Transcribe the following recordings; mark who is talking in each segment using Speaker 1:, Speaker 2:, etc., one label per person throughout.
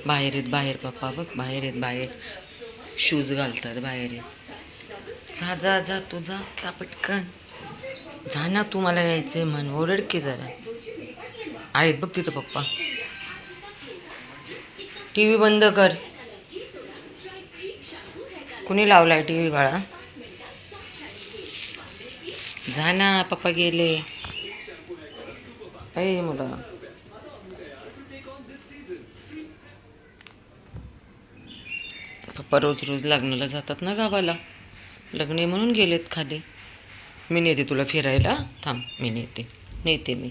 Speaker 1: बाहेर आहेत बाहेर, पप्पा बघ बाहेर आहेत बाहेर. शूज घालतात बाहेर आहेत. जा जा जा तू जा पटकन जा ना, तू मला यायचंय म्हण, ओरड की जरा. आहेत बघ तिथं पप्पा. टी व्ही बंद कर. कुणी लावलाय टी व्ही बाळा? जा ना, पप्पा गेले. ऐ मुला, पप्पा रोज रोज लग्नाला जातात ना गावाला, लग्न आहे म्हणून गेलेत खाली. मी नेते तुला फिरायला, थांब मी नेते मी.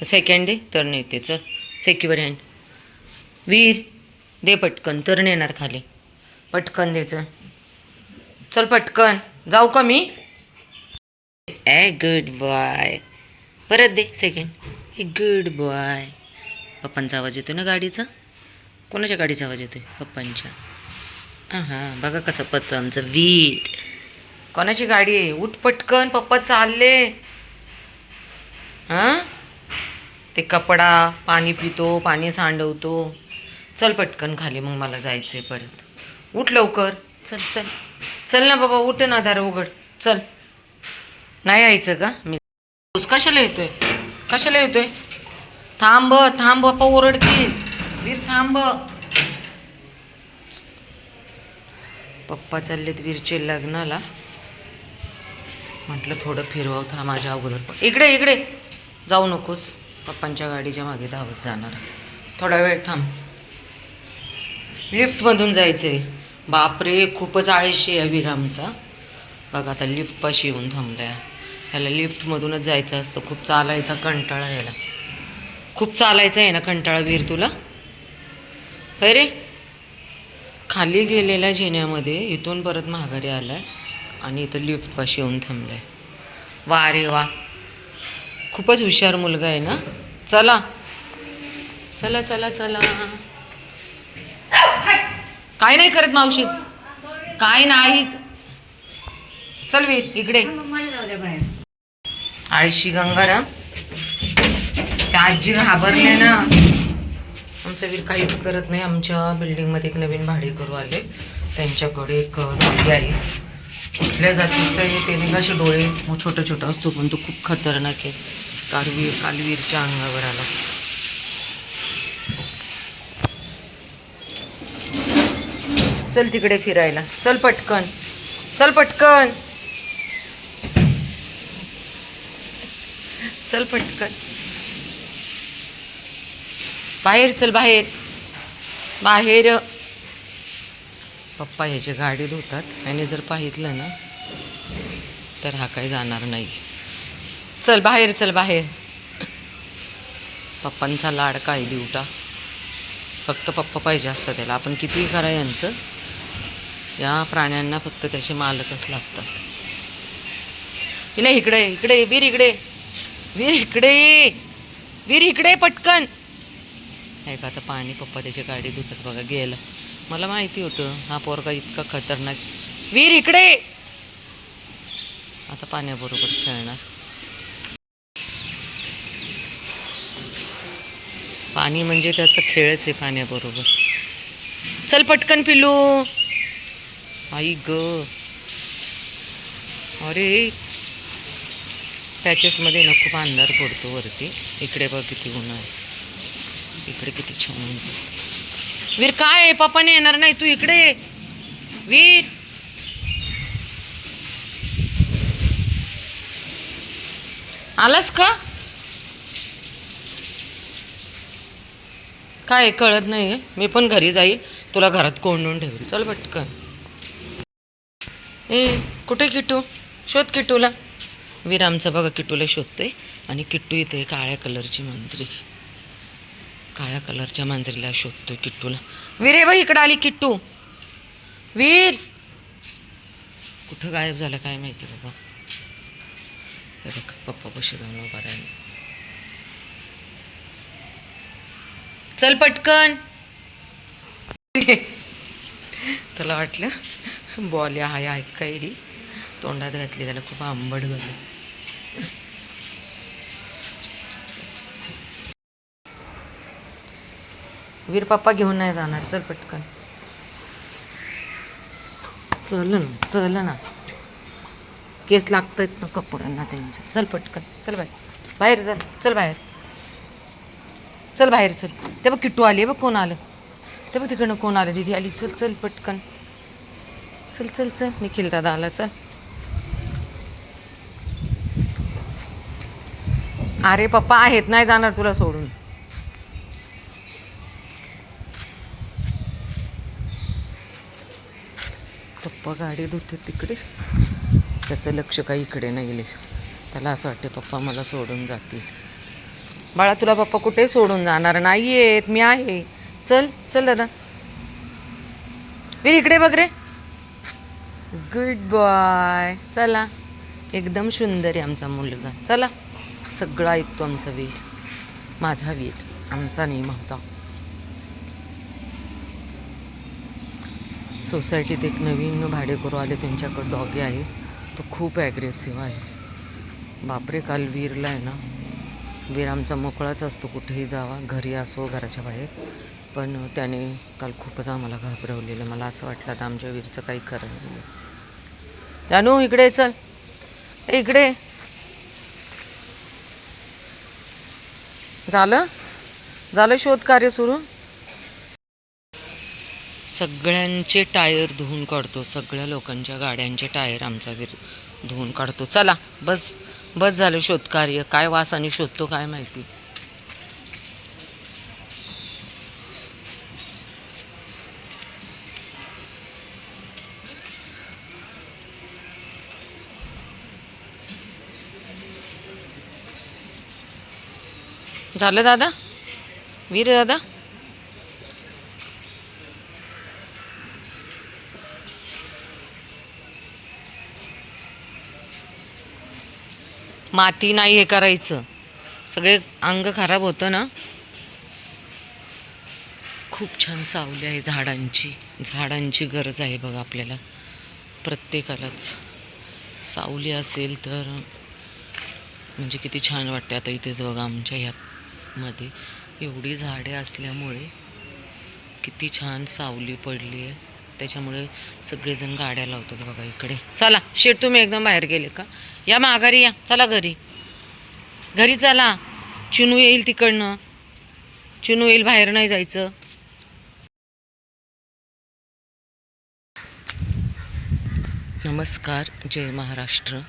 Speaker 1: सेकंड डे तर नेते. चल सेक्युअर हँड. वीर दे पटकन, तर नेणार खाली. पटकन दे. चल पटकन. जाऊ का मी? A good boy. परत दे सेकंड. हे गुड बॉय. पप्पांचा आवाज येतो ना गाडीचा? कोणाच्या गाडीचा आवाज येतोय? पप्पांच्या. हां बघा कसं पत्तो आमचं वीर. कोणाची गाडी आहे? उठ पटकन, पप्पा चालले. हां ते कपडा पाणी पितो, पाणी सांडवतो. चल पटकन खाली, मग मला जायचंय परत. उठ लवकर. चल चल चल ना बाबा, उठ ना, दार उघड. चल. नाही यायचं का? मी कशाला येतोय? थांब बाप्पा ओरडतील. वीर थांब. पप्पा चाललेत वीरचे लग्नाला. म्हटलं थोडं फिरवाव. था माझ्या अगोदर इकडे जाऊ नकोस. पप्पांच्या गाडीच्या मागे धावत जाणार. थोडा वेळ थांब. लिफ्टमधून जायचंय. बापरे, खूपच आळशी आहे वीर आमचा. बघा आता लिफ्टपाशी येऊन थांबलाय. ह्याला लिफ्टमधूनच जायचं असतं. खूप चालायचा कंटाळा याला. खूप चालायचं आहे ना कंटाळा वीर तुला? अरे खाली गेलेल्या जिन्यामध्ये इथून परत माघारी आलाय आणि इथं लिफ्टपाशी येऊन थांबलाय. वा रे वा, खूपच हुशार मुलगा आहे ना. चला चला चला चला. काय नाही करत मावशी, काय नाही. चल वीर इकडे. आळशी गंगाराम. त्या आजी घाबरले ना. आमचा वीर काहीच करत नाही. आमच्या बिल्डिंगमध्ये एक नवीन भाडेकरू आले, त्यांच्याकडे एक डॉगी आहे. कुठल्या जातीचं आहे त्याने कसे डोळे छोटा असतो, पण तो खूप खतरनाक आहे. काल वीरच्या अंगावर आला. चल तिकडे फिरायला. चल पटकन. चल पटकन. चल पटकन. बाहेर चल. बाहेर. पप्पा ह्याची गाडी धुतात. आणि जर पाहितलं ना तर हा काही जाणार नाही. चल बाहेर. पप्पांचा लाडका आहे दिवटा. फक्त पप्पा पाहिजे असतं त्याला. आपण कितीही करा यांचं, या प्राण्यांना फक्त त्याचे मालकच लागतात. इकडे वीर इकडे पटकन. हे का आता पाणी पप्पा त्याची गाडी धुतात बघा. गेलं. मला माहिती होतं हा पोरगा इतका खतरनाक. वीर इकडे. आता पाण्याबरोबर खेळणार. पाणी म्हणजे त्याचा खेळच आहे पाण्याबरोबर. चल पटकन पिलू. आई ग. अरे पॅचेसमध्ये ना खूप अंधार पडतो वरती. इकडे बघ किती ऊन आहे. इकडे किती छान ऊन. वीर काय, पप्पाने येणार नाही, तू इकडे. वीर आलास का? काय कळत नाही. मी पण घरी जाईल, तुला घरात कोंडून ठेवेल. चल पटकन. कुठे किट्टू? शोध किट्टूला. वीर आमचा बघा किट्टूला शोधतोय. आणि किट्टू इथे काळ्या कलरची मांजरी. काळ्या कलरच्या मांजरीला शोधतोय किट्टूला. वीर आहे बघ इकडं आली किट्टू. वीर कुठं गायब झालं काय माहिती बाबा. हे बघ पप्पा कशी जाऊन उभा राहिला. चल पटकन. त्याला वाटलं बॉल हाय ऐकायली, तोंडात घातली. त्याला खूप आंबट झालं. वीर पप्पा घेऊन नाही जाणार. चल पटकन. चल ना. केस लागतायत ना कपड्यांना त्यांच्या. चल पटकन. चल बाहेर चल. चल बाहेर. चल बाहेर चल. ते बघ किट्टू आली. बघ कोण आलं. ते बघ तिकडनं कोण आलं. दीदी आली. चल चल पटकन. चल निखिल दादा आला. चल. अरे पप्पा आहेत, नाही जाणार तुला सोडून. पप्पा गाडी धुते तिकडे, त्याचं लक्ष काही इकडे नाही गेले. त्याला असं वाटते पप्पा मला सोडून जातील. बाळा तुला पप्पा कुठे सोडून जाणार नाही आहेत, मी आहे. चल चल दादा. वीर इकडे बघ रे. Good boy. चला. एकदम सुंदर आहे आमचा मुलगा. चला. सगळं ऐकतो आमचा वीर. माझा वीर. आमचा नाही माझा. सोसायटीत एक नवीन भाडेकरू आले, त्यांच्याकडं डॉगी आहे. तो खूप ॲग्रेसिव्ह आहे. बापरे. काल वीरला आहे ना, वीर आमचा मोकळाच असतो, कुठेही जावा, घरी असो घराच्या बाहेर. पण त्याने काल खूपच आम्हाला घाबरवलेलं. मला असं वाटलं आता आमच्या वीरचं काही खरं नाही. जानू इकडे चल. इकडे. झालं शोध कार्य सुरू. सगळ्यांचे टायर धुवून काढतो. सगळ्या लोकांच्या गाड्यांचे टायर आमचा वीर धुवून काढतो. चला बस झालं शोधकार्य. काय वासाने शोधतो काय माहिती. झालं दादा. वीर दादा. माती नाही हे करायचं, सगळे अंग खराब होतं ना. खूप छान सावली आहे झाडांची गरज आहे बघा आपल्याला प्रत्येकालाच. सावली असेल तर म्हणजे किती छान वाटते. आता इथेच बघा आमच्या ह्यामध्ये एवढी झाडे असल्यामुळे किती छान सावली पडली आहे. त्याच्यामुळे सगळेजण गाड्या लावतात बघा इकडे. चला शेट तुम्ही एकदम बाहेर गेले का. या माघारी या. चला घरी चला. चिनू येईल तिकडनं. चिनू येईल, बाहेर नाही जायचं. नमस्कार, जय महाराष्ट्र.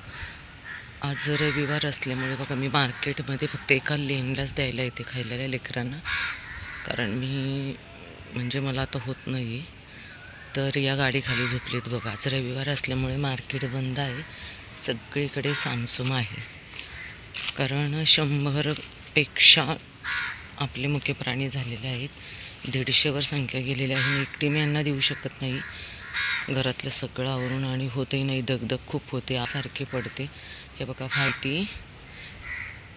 Speaker 1: आज रविवार असल्यामुळे बघा मी मार्केटमध्ये फक्त एका लेनलाच द्यायला येते खायला लेकरांना, कारण मी म्हणजे मला आता होत नाही. तर या गाडीखाली झोपलीत बघा. आज रविवार असल्यामुळे मार्केट बंद आहे, सगळीकडे सामसूम आहे. कारण 100पेक्षा आपले मुख्य प्राणी झालेले आहेत. 150वर संख्या गेलेली आहे. मी एकटी यांना देऊ शकत नाही. घरातलं सगळं आवरून आणि होतही नाही, दगदग खूप होते, सारखे पडते. हे बघा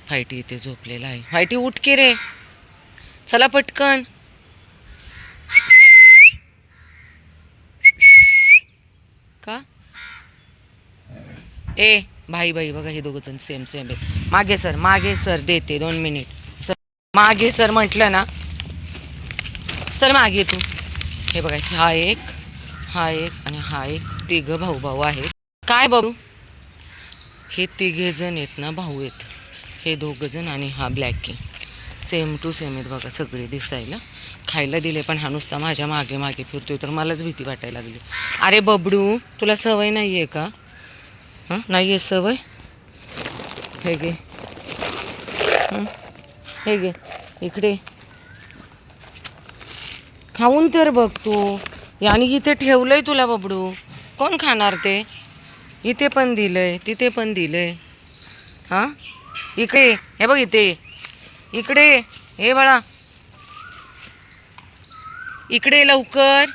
Speaker 1: फायटी इथे झोपलेला आहे. फायटी उठ के रे. चला पटकन. का ए भाई बघा हे दोघं जण सेम आहे. मागे सर देते 2 मिनिट. सर मागे सर म्हटलं ना. सर मागे तू. हे बघा हा एक आणि हा एक. तिघं भाऊ आहेत. काय बाबू. हे 3 जण आहेत ना, भाऊ आहेत. हे 2 जण आणि हा ब्लॅकी. सेम टू सेम आहेत बघा सगळे दिसायला. खायला दिले पण हा नुसता माझ्या मागे फिरतोय, तर मलाच भीती वाटायला लागली. अरे बबडू तुला सवय नाही आहे का. हां नाही आहे सवय. हे घे इकडे. खाऊन तर बघ तू. यानी इथे ठेवलंय तुला बबडू. कोण खाणार ते. इथे पण दिलंय, तिथे पण दिलंय. हां इकडे हे बघ इकडे. हे बाळा इकडे लवकर.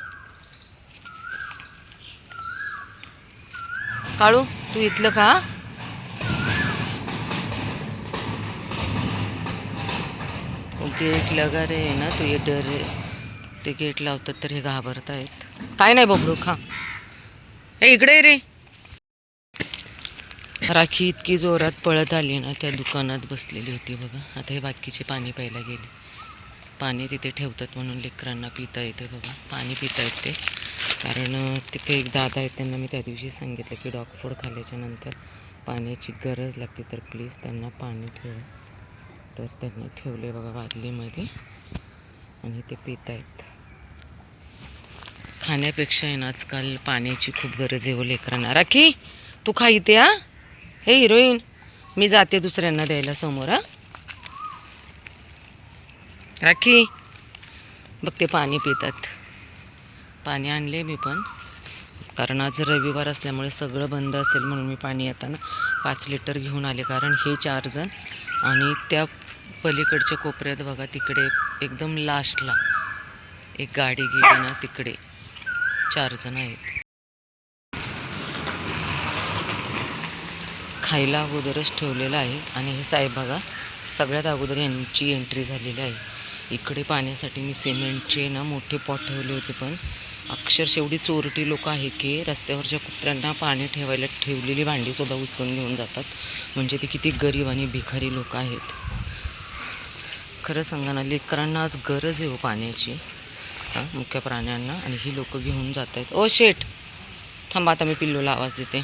Speaker 1: काळू तू इथलं का. गेट लगा रे ना तू. ये डर ते गेट लावतात तर हे घाबरतायत. काय नाही बबडू खा. हे इकडे रे. राखी इतकी जोरात पळत आली ना, त्या दुकानात बसलेली होती बघा. आता हे बाकीचे पाणी प्यायला गेली. पाणी तिथे ठेवतात म्हणून लेकरांना पिता येते बघा, पाणी पिता येते. कारण तिथे एक दादा आहेत, त्यांना मी त्या दिवशी सांगितलं की डॉग फूड खाल्ल्याच्या नंतर पाण्याची गरज लागते, तर प्लीज त्यांना पाणी ठेवा. तर त्यांनी ठेवले बघा बादलीमध्ये आणि ते पित आहेत. खाण्यापेक्षा आहे ना आजकाल पाण्याची खूप गरज आहे हो लेकरांना. राखी तू खा इथे. हा हे हिरोईन, मी जाते दुसऱ्यांना द्यायला समोर. हा राखी बघ, ते पाणी पितात. पाणी आणले मी पण, कारण आज रविवार असल्यामुळे सगळं बंद असेल म्हणून मी पाणी येताना 5 लिटर घेऊन आले. कारण हे 4 जण आणि त्या पलीकडच्या कोपऱ्यात बघा तिकडे एकदम लास्टला एक गाडी गेली ना, तिकडे 4 जण आहेत. खायला अगोदरच ठेवलेलं आहे. आणि हे साहेब बघा, सगळ्यात अगोदर यांची एंट्री झालेली आहे. इकडे पाण्यासाठी मी सिमेंटचे ना मोठे पॉट ठेवले होते, पण अक्षरशः एवढी चोरटी लोक आहे की रस्त्यावरच्या कुत्र्यांना पाणी ठेवायला ठेवलेली भांडीसुद्धा उचलून घेऊन जातात. म्हणजे ते किती गरीब आणि भिकारी लोक आहेत. खरं सांगा ना, लेकरांना आज गरज आहे हो पाण्याची, मुख्य प्राण्यांना, आणि ही लोक घेऊन जात आहेत. ओ शेट थांबा, आता मी पिल्लूला आवाज देते.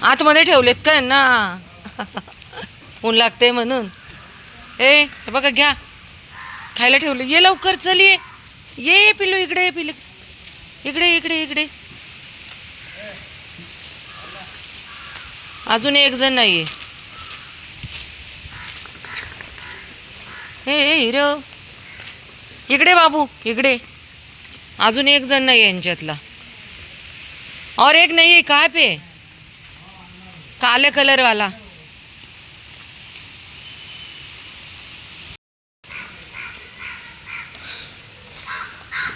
Speaker 1: आतमध्ये ठेवलेत काय ना, ऊन लागते म्हणून. हे बघा, घ्या खायला ठेवले. ये लवकर, चल ये पिल्लू, इकडे ये पिल्लू, इकडे इकडे इकडे. अजून एक जण नाहीये. हे हिरो, इकडे बाबू, इकडे. अजून एक जण नाही यांच्यातला. और एक नहीं है, कहाँ पे? काले कलर वाला.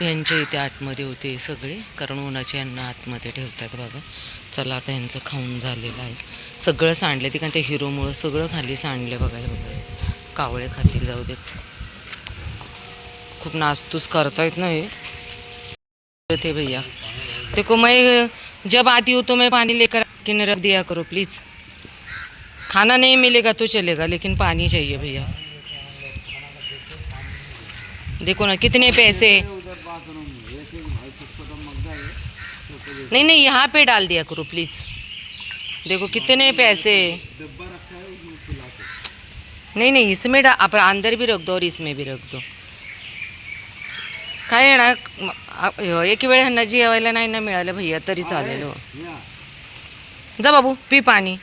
Speaker 1: यांच्या इथे आतमध्ये होते सगळे, कारण उन्हाचे यांना आतमध्ये ठेवतात बघा. चला आता यांचं खाऊन झालेलं आहे. सगळं सांडले ते, कारण ते हिरोमुळं सगळं खाली सांडले बघा. बघा कावळे खातील, जाऊ देत. खूप नासतूस करतायत ना हे थे भैया. देखो मैं जब आती हूँ तो मैं पानी लेकर के रख दिया करो प्लीज़. खाना नहीं मिलेगा तो चलेगा, लेकिन पानी चाहिए भैया. देखो ना कितने पैसे. नहीं नहीं, यहाँ पे डाल दिया करो प्लीज़. देखो कितने पैसे. नहीं नहीं, इसमें आप अंदर भी रख दो और इसमें भी रख दो. काय आहे ना, एक वेळ ह्यांना जेवायला नाही ना मिळालं भैया तरी चालेल हो. जा बाबू, पी पाणी.